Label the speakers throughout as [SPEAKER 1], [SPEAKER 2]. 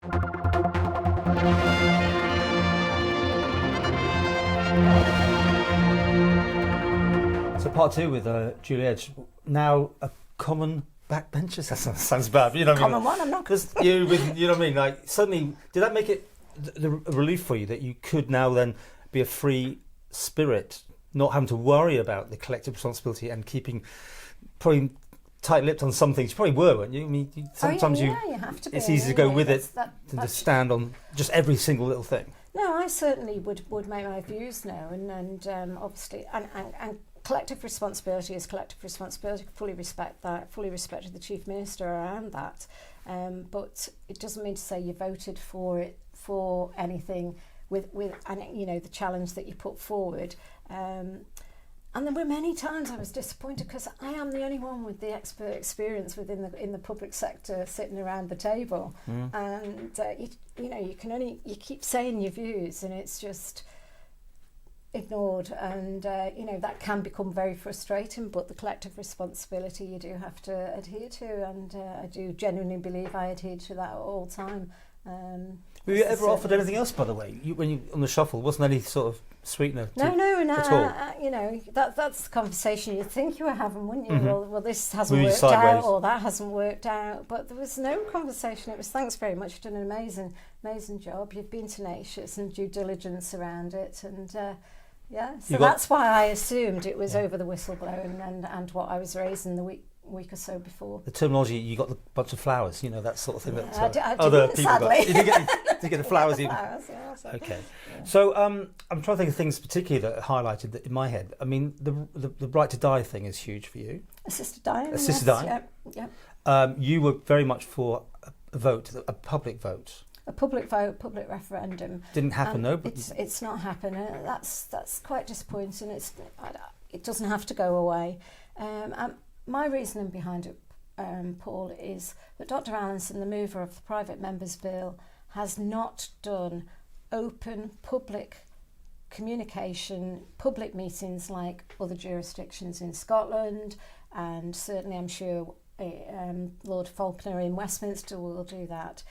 [SPEAKER 1] So part two with Julie Edge, now a common backbencher. That sounds bad, but you know what I mean?
[SPEAKER 2] Common one, I'm not.
[SPEAKER 1] Because you know what I mean? Like, suddenly, did that make it the relief for you that you could now then be a free spirit, not having to worry about the collective responsibility and keeping probably tight-lipped on some things? You probably were, weren't you? I mean, sometimes
[SPEAKER 2] you have to be.
[SPEAKER 1] It's easy to go with it than to stand on just every single little thing.
[SPEAKER 2] No, I certainly would make my views known, and obviously, and collective responsibility is collective responsibility. Fully respect that. Fully respected the Chief Minister around that. But it doesn't mean to say you voted for anything with and you know the challenge that you put forward. And there were many times I was disappointed because I am the only one with the expert experience in the public sector sitting around the table, and you keep saying your views and it's just ignored, and that can become very frustrating. But the collective responsibility you do have to adhere to, and I do genuinely believe I adhere to that at all time.
[SPEAKER 1] Were you ever offered anything else, by the way? When you on the shuffle, wasn't any sort of sweetener? At all?
[SPEAKER 2] That's the conversation you'd think you were having, wouldn't you? Well, this hasn't
[SPEAKER 1] Moving
[SPEAKER 2] worked
[SPEAKER 1] sideways.
[SPEAKER 2] out, or that hasn't worked out. But there was no conversation. It was thanks very much. You've done an amazing job. You've been tenacious and due diligence around it, and so that's why I assumed it was over the whistleblowing and what I was raising the week or so before.
[SPEAKER 1] The terminology, you got the bunch of flowers, that sort of thing that
[SPEAKER 2] I
[SPEAKER 1] other
[SPEAKER 2] didn't,
[SPEAKER 1] people
[SPEAKER 2] sadly.
[SPEAKER 1] got. Did you get the flowers even?
[SPEAKER 2] Flowers, yeah, so.
[SPEAKER 1] Okay. Yeah. So I'm trying to think of things particularly that highlighted in my head. I mean, the right to die thing is huge for you.
[SPEAKER 2] Assisted dying.
[SPEAKER 1] Assisted dying.
[SPEAKER 2] Yeah.
[SPEAKER 1] You were very much for a vote, a public vote.
[SPEAKER 2] A public vote, public referendum.
[SPEAKER 1] Didn't happen, though.
[SPEAKER 2] It's not happening. That's quite disappointing. It doesn't have to go away. My reasoning behind it, Paul, is that Dr. Allinson, the mover of the Private Members Bill, has not done open public communication, public meetings like other jurisdictions in Scotland, and certainly I'm sure Lord Falconer in Westminster will do that.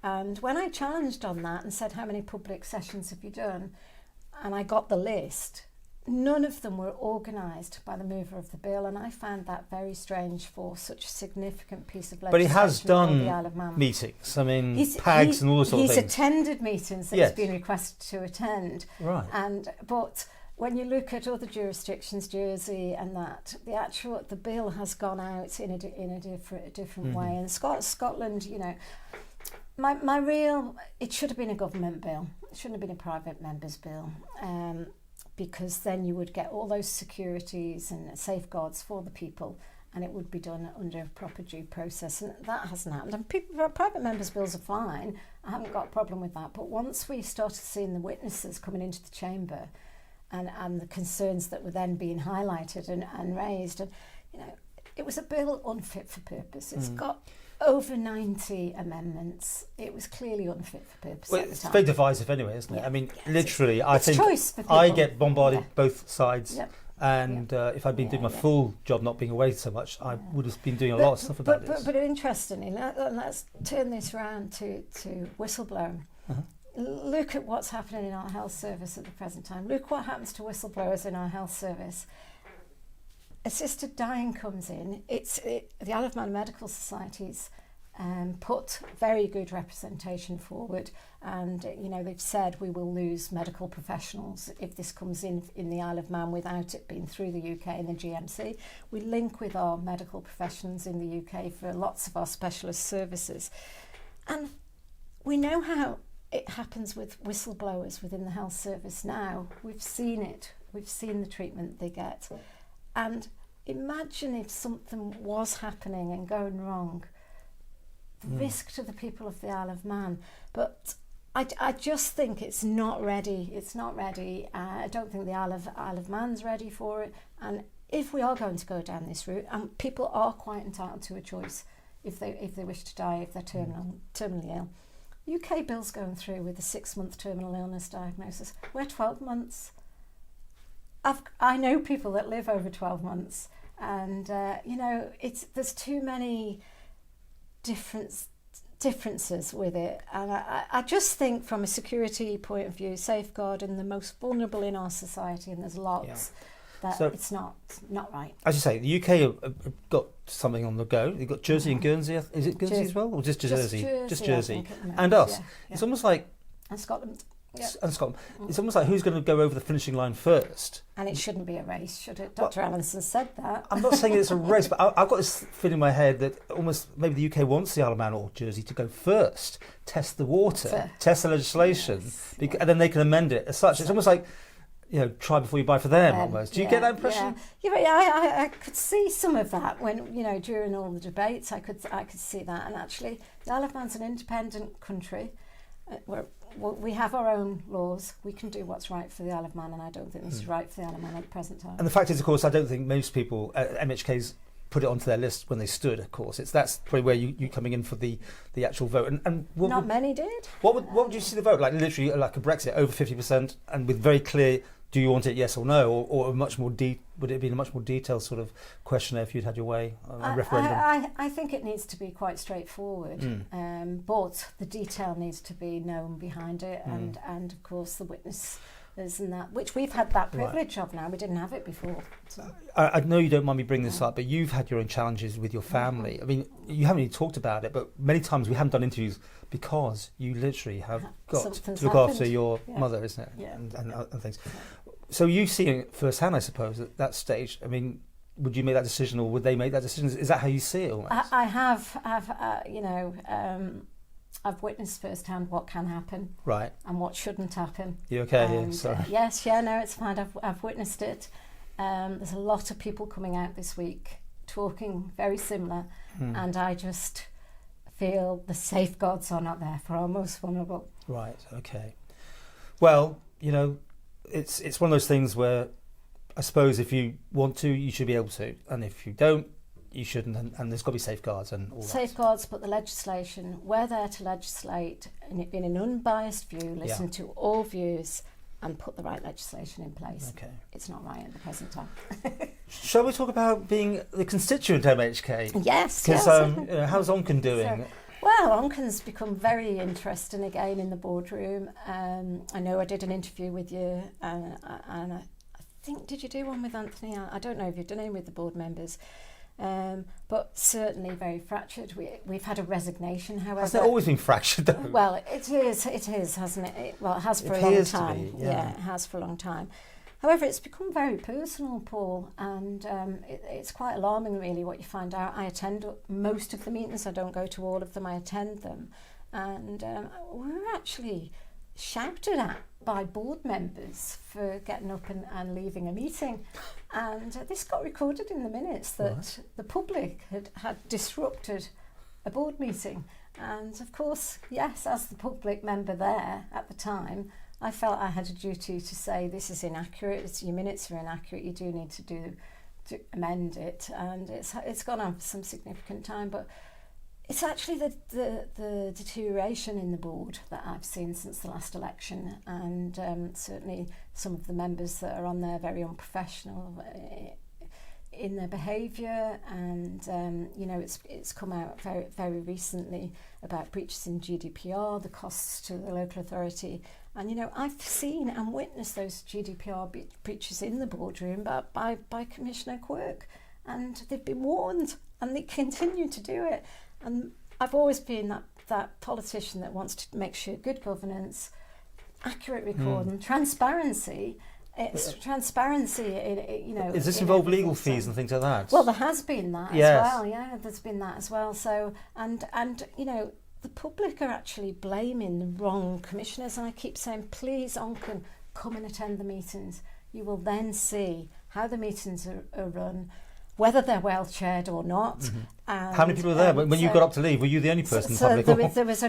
[SPEAKER 2] And when I challenged on that and said, how many public sessions have you done? And I got the list, none of them were organised by the mover of the bill, and I found that very strange for such a significant piece of legislation.
[SPEAKER 1] But he has done
[SPEAKER 2] the Isle of Man.
[SPEAKER 1] meetings, I mean, PAGs and all sorts of things.
[SPEAKER 2] He's attended meetings that he's been requested to attend.
[SPEAKER 1] Right.
[SPEAKER 2] But when you look at other jurisdictions, Jersey and that, the bill has gone out in a different way. And Scotland, it should have been a government bill. It shouldn't have been a private member's bill. Because then you would get all those securities and safeguards for the people, and it would be done under a proper due process, and that hasn't happened. And private members' bills are fine, I haven't got a problem with that, but once we started seeing the witnesses coming into the chamber and the concerns that were then being highlighted and raised, and it was a bill unfit for purpose. It's got over 90 amendments. It was clearly unfit for purpose.
[SPEAKER 1] Well, it's very divisive anyway, isn't it? I mean, literally, I think
[SPEAKER 2] choice for people.
[SPEAKER 1] I get bombarded both sides.
[SPEAKER 2] Yep.
[SPEAKER 1] And if I'd been doing my full job, not being away so much, I would have been doing a lot of stuff about this.
[SPEAKER 2] But interestingly, let's turn this around to whistleblowing. Look at what's happening in our health service at the present time. Look what happens to whistleblowers in our health service. Assisted dying comes in. The Isle of Man Medical Society's put very good representation forward, and they've said we will lose medical professionals if this comes in the Isle of Man without it being through the UK and the GMC. We link with our medical professions in the UK for lots of our specialist services, and we know how it happens with whistleblowers within the health service now. We've seen it. We've seen the treatment they get. And imagine if something was happening and going wrong, the risk to the people of the Isle of Man. But I just think it's not ready. It's not ready. I don't think the Isle of Man's ready for it. And if we are going to go down this route, and people are quite entitled to a choice if they wish to die, if they're terminally ill. UK bill's going through with a 6-month terminal illness diagnosis. We're 12 months. I know people that live over 12 months, and there's too many different differences with it, and I just think from a security point of view, safeguarding the most vulnerable in our society, and there's lots, that it's not right.
[SPEAKER 1] As you say, the UK have got something on the go. You've got Jersey and Guernsey. Is it Guernsey as well, or just Jersey? Just Jersey. And us. It's almost like...
[SPEAKER 2] And Scotland.
[SPEAKER 1] And Scotland. It's almost like who's going to go over the finishing line first.
[SPEAKER 2] And it shouldn't be a race, should it? Dr. Allinson said that.
[SPEAKER 1] I'm not saying it's a race, but I've got this feeling in my head that almost maybe the UK wants the Isle of Man or Jersey to go first, test the water, test the legislation, and then they can amend it as such. It's almost like, try before you buy for them, almost. Do you get that impression?
[SPEAKER 2] Yeah, I could see some of that when, during all the debates, I could see that. And actually, the Isle of Man's an independent country. We have our own laws. We can do what's right for the Isle of Man, and I don't think this is right for the Isle of Man at the present time.
[SPEAKER 1] And the fact is, of course, I don't think most people, MHKs, put it onto their list when they stood, of course. That's probably where you coming in for the actual vote. And
[SPEAKER 2] not many did.
[SPEAKER 1] What would you see the vote? Like literally like a Brexit, over 50%, and with very clear, do you want it, yes or no? Or a much more would it have been a much more detailed sort of questionnaire if you'd had your way on a referendum?
[SPEAKER 2] I think it needs to be quite straightforward, but the detail needs to be known behind it, and of course the witnesses and that, which we've had that privilege of now. We didn't have it before. So.
[SPEAKER 1] I know you don't mind me bringing this up, but you've had your own challenges with your family. I mean, you haven't even talked about it, but many times we haven't done interviews because you literally have got to look after your mother, isn't it?
[SPEAKER 2] Yeah.
[SPEAKER 1] And things. So you seeing it firsthand, I suppose, at that stage. I mean, would you make that decision, or would they make that decision? Is that how you see it almost?
[SPEAKER 2] I have, I've witnessed firsthand what can happen,
[SPEAKER 1] right,
[SPEAKER 2] and what shouldn't happen.
[SPEAKER 1] You okay? Yeah, sorry.
[SPEAKER 2] Yes, no, it's fine. I've witnessed it. There's a lot of people coming out this week talking very similar, and I just feel the safeguards are not there for our most vulnerable. Right.
[SPEAKER 1] Okay. Well, it's one of those things where I suppose if you want to, you should be able to, and if you don't, you shouldn't, and there's got to be safeguards and all that.
[SPEAKER 2] Safeguards, but the legislation, we're there to legislate in an unbiased view, listen to all views, and put the right legislation in place.
[SPEAKER 1] Okay.
[SPEAKER 2] It's not right at the present time.
[SPEAKER 1] Shall we talk about being the constituent MHK?
[SPEAKER 2] Yes.
[SPEAKER 1] Because how's Onchan doing?
[SPEAKER 2] Well, Onchan's become very interesting again in the boardroom. I know I did an interview with you, and I think, did you do one with Anthony? I don't know if you've done any with the board members. But certainly very fractured. We've had a resignation, however.
[SPEAKER 1] Has there always been fractured, though?
[SPEAKER 2] Well, it is, hasn't it? It has for a long time. Yeah, it has for a long time. However, it's become very personal, Paul, and it's quite alarming, really, what you find out. I attend most of the meetings. I don't go to all of them. I attend them. And we were actually shouted at by board members for getting up and leaving a meeting, and this got recorded in the minutes that the public had disrupted a board meeting. And of course, yes, as the public member there at the time, I felt I had a duty to say this is inaccurate, your minutes are inaccurate, you do need to amend it, and it's gone on for some significant time. But it's actually the deterioration in the board that I've seen since the last election, and certainly some of the members that are on there very unprofessional in their behaviour, and it's come out very, very recently about breaches in GDPR, the costs to the local authority, and I've seen and witnessed those GDPR breaches in the boardroom by Commissioner Quirk, and they've been warned and they continue to do it. And I've always been that politician that wants to make sure good governance, accurate recording, transparency. It's transparency.
[SPEAKER 1] Does this involve legal fees and things like that?
[SPEAKER 2] Well, there has been that as well. Yeah, there's been that as well. So and the public are actually blaming the wrong commissioners. And I keep saying, please, Onchan, come and attend the meetings. You will then see how the meetings are run, whether they're well chaired or not. Mm-hmm. And,
[SPEAKER 1] how many people were there when you got up to leave? Were you the only person?
[SPEAKER 2] There was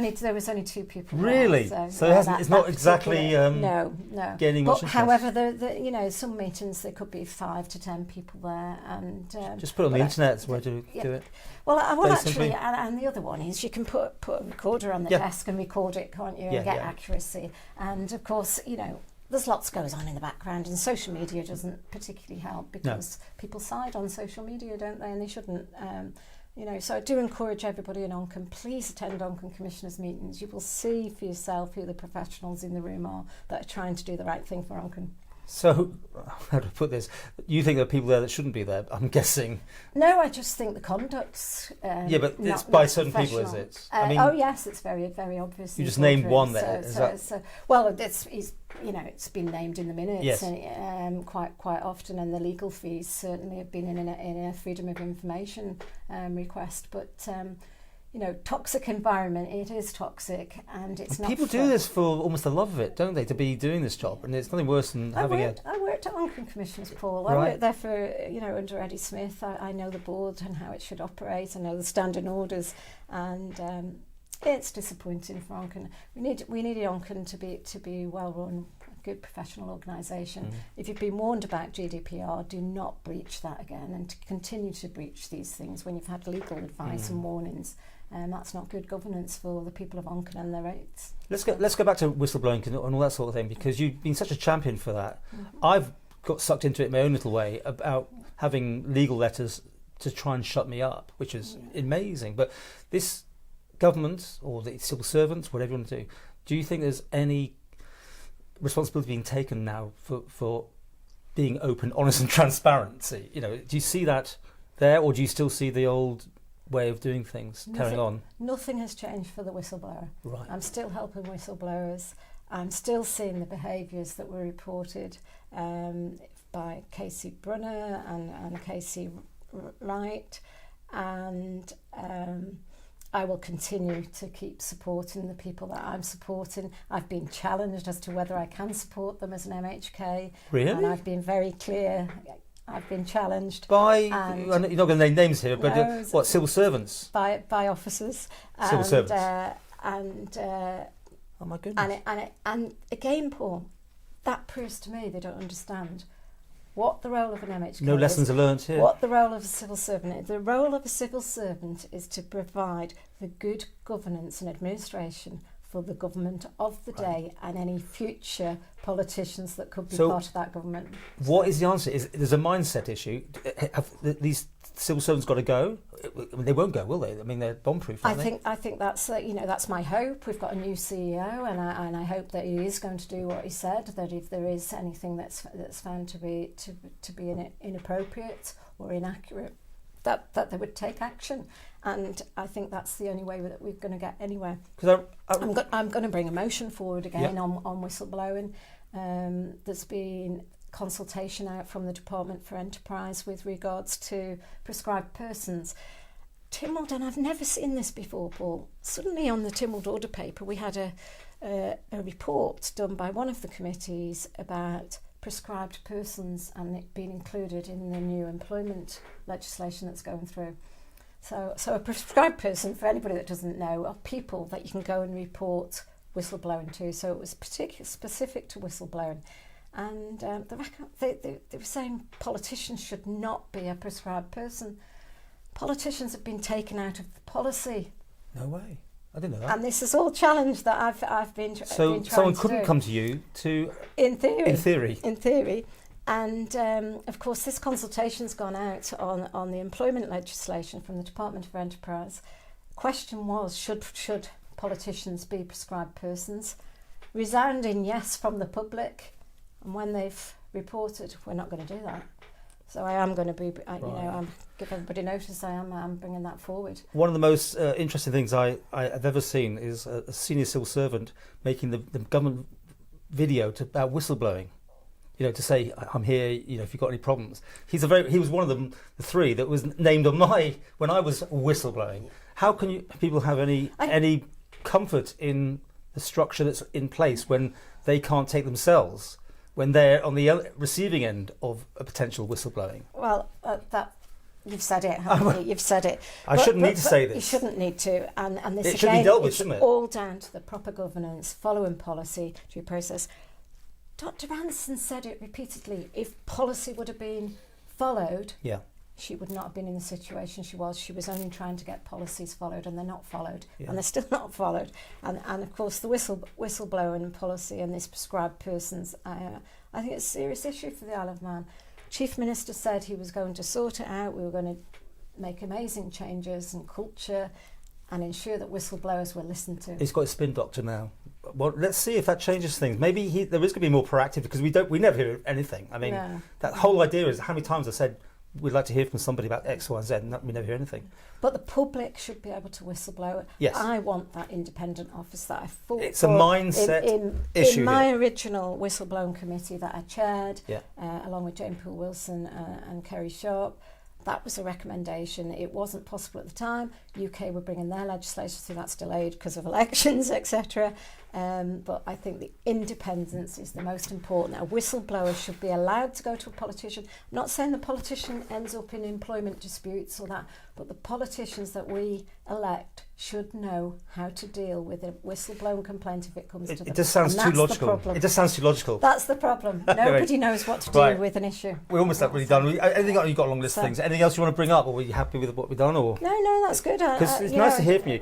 [SPEAKER 2] only two people.
[SPEAKER 1] Really?
[SPEAKER 2] There,
[SPEAKER 1] so it's not exactly
[SPEAKER 2] no.
[SPEAKER 1] Gaining much interest.
[SPEAKER 2] However, some meetings there could be 5 to 10 people there, and
[SPEAKER 1] just put it on the internet where to do it.
[SPEAKER 2] Well, actually, and the other one is you can put a recorder on the desk and record it, can't you? And get accuracy, and of course, there's lots goes on in the background, and social media doesn't particularly help because people side on social media, don't they? And they shouldn't. So I do encourage everybody in Onchan, please attend Onchan Commissioners meetings. You will see for yourself who the professionals in the room are that are trying to do the right thing for Onchan.
[SPEAKER 1] So, how to put this? You think there are people there that shouldn't be there? I'm guessing.
[SPEAKER 2] No, I just think the conduct's
[SPEAKER 1] yeah, but it's by certain people, is it?
[SPEAKER 2] Oh yes, it's very, very obvious.
[SPEAKER 1] You just named one there.
[SPEAKER 2] Well, it's been named in the minutes,
[SPEAKER 1] yes.
[SPEAKER 2] And, quite often, and the legal fees certainly have been in a freedom of information request, but. Toxic environment, it is toxic, and it's not.
[SPEAKER 1] People do this for almost the love of it, don't they, to be doing this job, and it's nothing worse than I worked at
[SPEAKER 2] Onchan Commissioners, Paul.
[SPEAKER 1] Right.
[SPEAKER 2] I worked there for, under Eddie Smith. I know the board and how it should operate. I know the standing orders, and it's disappointing for Onchan. We needed Onchan to be well run, a good professional organisation. Mm. If you've been warned about GDPR, do not breach that again, and to continue to breach these things when you've had legal advice and warnings. That's not good governance for the people of Onchan and their rights. Let's
[SPEAKER 1] go back to whistleblowing and all that sort of thing, because you've been such a champion for that. Mm-hmm. I've got sucked into it in my own little way about having legal letters to try and shut me up, which is amazing. But this government or the civil servants, whatever you want to do you think there's any responsibility being taken now for being open, honest and transparency? Do you see that there, or do you still see the old way of doing things carrying on?
[SPEAKER 2] Nothing has changed for the whistleblower.
[SPEAKER 1] Right.
[SPEAKER 2] I'm still helping whistleblowers. I'm still seeing the behaviours that were reported by Casey Brunner and Casey Wright, and I will continue to keep supporting the people that I'm supporting. I've been challenged as to whether I can support them as an MHK.
[SPEAKER 1] Really?
[SPEAKER 2] And I've been very clear. I've been challenged
[SPEAKER 1] by, you're not going to name names here, but what, civil servants?
[SPEAKER 2] By officers.
[SPEAKER 1] Civil servants.
[SPEAKER 2] Oh my
[SPEAKER 1] goodness.
[SPEAKER 2] And again, Paul, that proves to me they don't understand what the role of an MHK
[SPEAKER 1] No lessons are learnt here.
[SPEAKER 2] What the role of a civil servant is. The role of a civil servant is to provide the good governance and administration for the government of the day and any future politicians that could be part of that government.
[SPEAKER 1] What is the answer? There's a mindset issue. Have these civil servants got to go? I mean, they won't go, will they? I mean, they're bomb-proof, aren't they?
[SPEAKER 2] I think that's that's my hope. We've got a new CEO, and I hope that he is going to do what he said. That if there is anything that's found to be inappropriate or inaccurate, that they would take action. And I think that's the only way that we're going to get anywhere. Because I'm going to bring a motion forward again on whistleblowing. There's been consultation out from the Department for Enterprise with regards to prescribed persons. Tynwald, and I've never seen this before, Paul. Suddenly on the Tynwald order paper, we had a report done by one of the committees about prescribed persons and it being included in the new employment legislation that's going through. So a prescribed person, for anybody that doesn't know, are people that you can go and report whistleblowing to. So it was specific to whistleblowing. And they were saying politicians should not be a prescribed person. Politicians have been taken out of the policy.
[SPEAKER 1] No way. I didn't know that.
[SPEAKER 2] And this is all challenge that I've been trying to do.
[SPEAKER 1] So someone couldn't come to you to...
[SPEAKER 2] In theory.
[SPEAKER 1] In theory.
[SPEAKER 2] And of course, this consultation's gone out on the employment legislation from the Department for Enterprise. Question was, should politicians be prescribed persons? Resounding yes from the public. And when they've reported, we're not going to do that. So I am going to be, I'm give everybody notice. I'm bringing that forward.
[SPEAKER 1] One of the most interesting things I've ever seen is a senior civil servant making the government video about whistleblowing. To say I'm here. If you've got any problems, he was one of the three that was named on when I was whistleblowing. How can people have any comfort in the structure that's in place when they can't take themselves? When they're on the receiving end of a potential whistleblowing?
[SPEAKER 2] Well, you've said it, haven't you? You've said it.
[SPEAKER 1] I shouldn't need to say this.
[SPEAKER 2] You shouldn't need to. And this
[SPEAKER 1] it should be dealt with, shouldn't it?
[SPEAKER 2] All down to the proper governance, following policy, due process. Dr. Anderson said it repeatedly. If policy would have been followed, she would not have been in the situation she was. She was only trying to get policies followed, and they're not followed, and they're still not followed. And of course, the whistleblowing policy and this prescribed persons, I think it's a serious issue for the Isle of Man. Chief Minister said he was going to sort it out. We were going to make amazing changes and culture and ensure that whistleblowers were listened to.
[SPEAKER 1] He's got a spin doctor now. Well, let's see if that changes things. Maybe there is going to be more proactive, because we never hear anything. I mean, that whole idea is, how many times I said we'd like to hear from somebody about X, Y, and Z, and we never hear anything.
[SPEAKER 2] But the public should be able to whistleblow.
[SPEAKER 1] Yes.
[SPEAKER 2] I want that independent office that I fought
[SPEAKER 1] It's
[SPEAKER 2] for.
[SPEAKER 1] a mindset issue
[SPEAKER 2] In my
[SPEAKER 1] here.
[SPEAKER 2] original whistleblowing committee that I chaired,
[SPEAKER 1] Yeah.
[SPEAKER 2] along with Jane Poole-Wilson and Kerry Sharp, that was a recommendation. It wasn't possible at the time. UK were bringing their legislation through. That's delayed because of elections, etc. But I think the independence is the most important. A whistleblower should be allowed to go to a politician. I'm not saying the politician ends up in employment disputes or that, but the politicians that we elect should know how to deal with a whistleblowing complaint if it comes to them.
[SPEAKER 1] It just sounds too logical. It just sounds too logical.
[SPEAKER 2] That's the problem. Nobody knows what to do with an issue.
[SPEAKER 1] We're almost really done. Anything else? You've got a long list of things. Anything else you want to bring up, or were you happy with what we've done? Or
[SPEAKER 2] No, that's good.
[SPEAKER 1] Because it's nice to hear from you.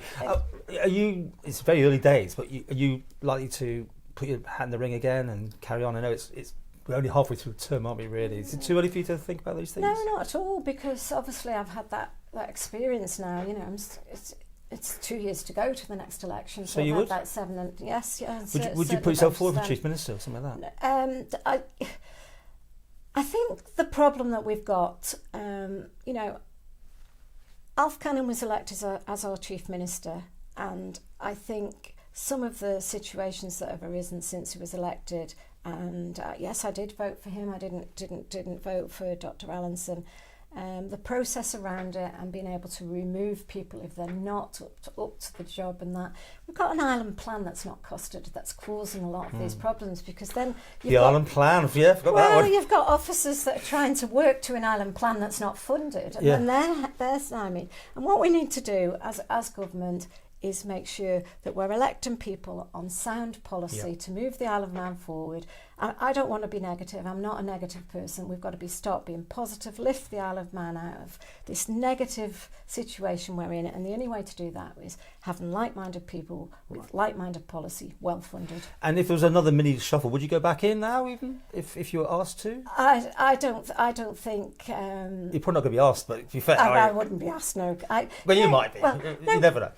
[SPEAKER 1] Are you? It's very early days, but are you likely to put your hat in the ring again and carry on? I know it's we're only halfway through the term, aren't we? Really, is it too early for you to think about these things?
[SPEAKER 2] No, not at all. Because obviously I've had that experience now. You know, it's 2 years to go to the next election.
[SPEAKER 1] So you would?
[SPEAKER 2] That 7 and yes.
[SPEAKER 1] Would you put yourself forward for Chief Minister or something like that?
[SPEAKER 2] I think the problem that we've got, you know, Alf Cannon was elected as our Chief Minister, and I think some of the situations that have arisen since he was elected, and yes, I did vote for him. I didn't vote for Dr. Allinson. The process around it and being able to remove people if they're not up to the job, and that we've got an island plan that's not costed, that's causing a lot of these problems, because then
[SPEAKER 1] island plan, yeah, forgot that one.
[SPEAKER 2] You've got officers that are trying to work to an island plan that's not funded, and then they're stymied. And what we need to do as government is make sure that we're electing people on sound policy to move the Isle of Man forward. I don't want to be negative. I'm not a negative person. We've got to stop being positive, lift the Isle of Man out of this negative situation we're in. And the only way to do that is having like-minded people with like-minded policy, well-funded.
[SPEAKER 1] And if there was another mini shuffle, would you go back in now, even if you were asked to?
[SPEAKER 2] I don't think.
[SPEAKER 1] You're probably not going to be asked, but to be fair,
[SPEAKER 2] I wouldn't be asked. No.
[SPEAKER 1] You might be.
[SPEAKER 2] Well,
[SPEAKER 1] you never know.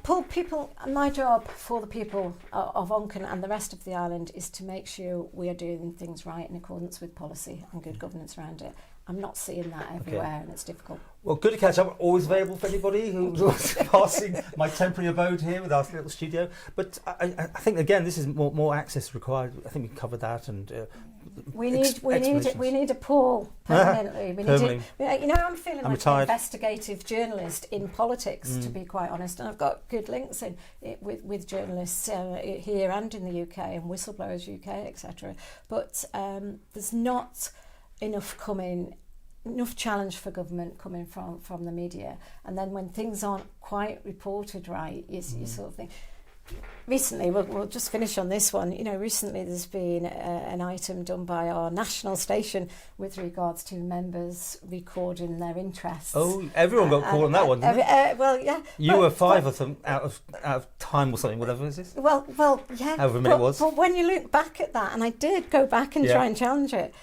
[SPEAKER 2] Pull people. My job for the people of Onchan and the rest of the island is to make sure we are doing things right in accordance with policy and good governance around it. I'm not seeing that everywhere, and it's difficult.
[SPEAKER 1] Well, good to catch up. Always available for anybody who's passing my temporary abode here with our little studio. But I think again, this is more access required. I think we covered that, and
[SPEAKER 2] we need a Paul permanently. I'm feeling like an investigative journalist in politics, to be quite honest. And I've got good links with journalists here and in the UK and Whistleblowers UK, etc. But there's not enough challenge for government coming from the media, and then when things aren't quite reported right, you sort of think. Recently, we'll just finish on this one. You know, recently there's been an item done by our national station with regards to members recording their interests.
[SPEAKER 1] Oh, everyone got caught on that one, didn't they?
[SPEAKER 2] Well, yeah.
[SPEAKER 1] You were 5 of them out of time or something, whatever it is.
[SPEAKER 2] Well, yeah.
[SPEAKER 1] However many it was.
[SPEAKER 2] But when you look back at that, and I did go back and try and challenge it,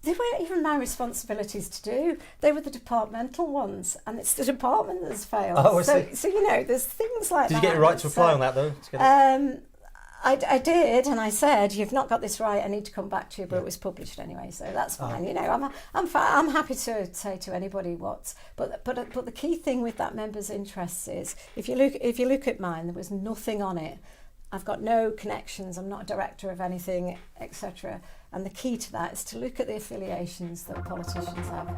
[SPEAKER 2] they weren't even my responsibilities to do. They were the departmental ones, and it's the department that's failed.
[SPEAKER 1] Oh, I see.
[SPEAKER 2] So you know, there's things like that.
[SPEAKER 1] Did you get your right to reply on that, though?
[SPEAKER 2] I did, and I said, "You've not got this right. I need to come back to you." But it was published anyway, so that's fine. You know, I'm happy to say to anybody what. But the key thing with that members' interests is, if you look at mine, there was nothing on it. I've got no connections. I'm not a director of anything, etc. And the key to that is to look at the affiliations that politicians have.